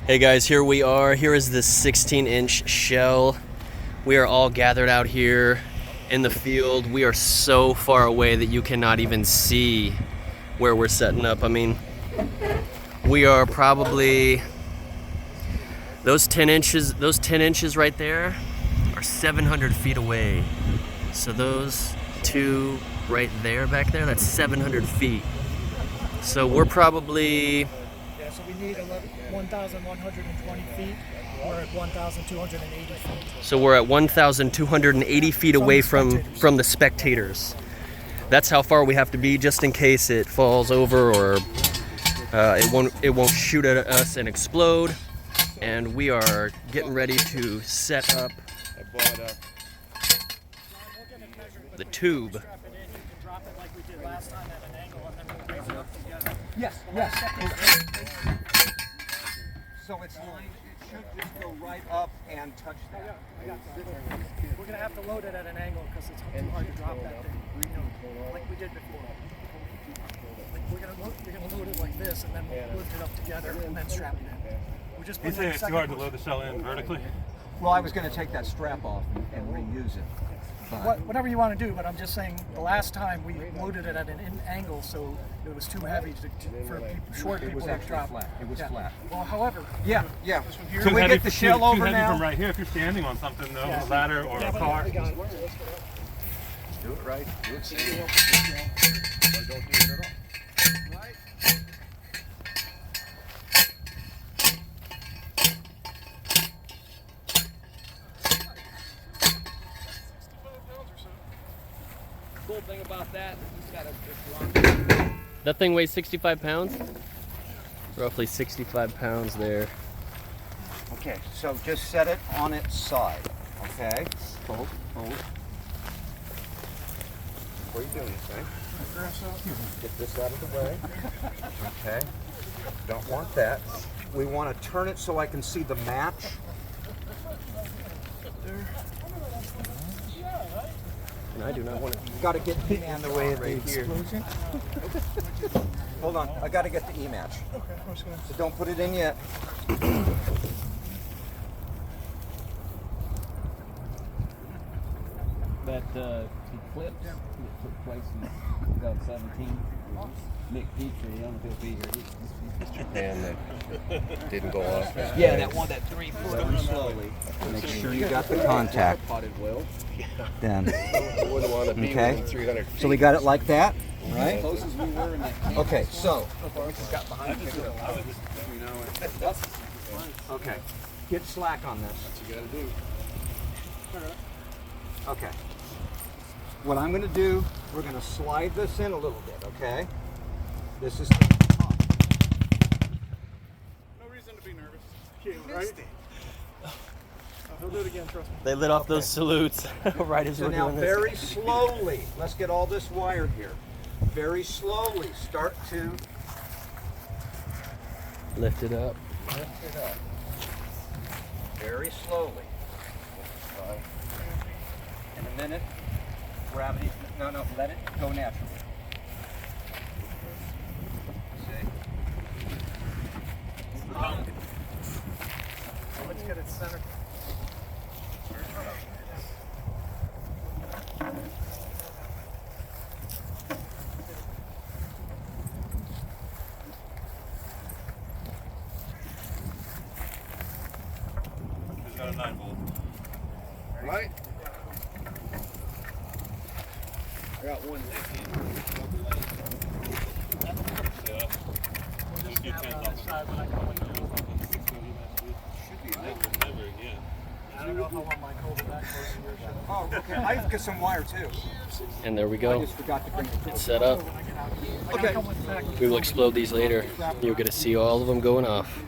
Hey guys, here we are. Here is this 16-inch shell. We are all gathered out here in the field. We are so far away that you cannot even see where we're setting up. I mean, we are probably those 10 inches right there are 700 feet away. So those two right there back there, that's 700 feet. So we're probably So we need 1,120 feet. We're at 1,280 feet. So we're at 1,280 feet away from the spectators. That's how far we have to be, just in case it falls over or it won't shoot at us and explode. And we are getting ready to set up the tube. Yes. So it's lined, it should just go right up and touch that. We're going to have to load it at an angle because it's too hard to drop that thing, like we did before. Like you're going to load it like this and then we'll lift it up together and then strap it in. We're just You say it's too hard to load the shell in vertically? Well, I was going to take that strap off and reuse it. Whatever you want to do, but I'm just saying the last time we loaded it at an angle, so it was too heavy for short people to drop. Flat. It was flat. Well, however, Yeah. Can we get the shell over heavy now? from right here if you're standing on something though, a ladder or a car. Do it right. Do it safe. Or don't do it at all. Right. Cool thing about that, that thing weighs 65 pounds. Roughly 65 pounds there. Okay, so just set it on its side. Okay? Hold. What are you doing, thing? Get this out of the way. Okay. Don't want that. We want to turn it so I can see the match. And I do not want to. Got to get the in the way right here. Hold on, I got to get the E-match. okay, So don't put it in yet. That eclipse that took place in 2017, Nick Petrie, I don't know if he'll be here. And that didn't go off. Yeah, that one, that 3 foot. Very slowly. Make sure you got the contact. Potted well. Then. You wouldn't want to be Okay. within 300 feet. So we got it like that, right? Close as we were in that camp. Okay, so. Got behind picked it up. Okay. Get slack on this. What you gotta do. Okay. What I'm going to do, we're going to slide this in a little bit, okay? This is the top. No reason to be nervous. Right? He'll do it again, trust me. They lit off those salutes right as So we're now doing this. very slowly, let's get all this wired here. Very slowly start to Lift it up. lift it up. Very slowly. In a minute, gravity, no, let it go naturally. See? Let's get it centered. It's got a 9-volt. Right? I got one left hand. Yeah. Just get 10 off. Should be liquid. Never again. I don't know if I want my cold that close to your ship. Oh, okay. I've got some wire too. And there we I go. just forgot to bring it. It's set up. Okay. We will explode these later. You'll get to see all of them going off.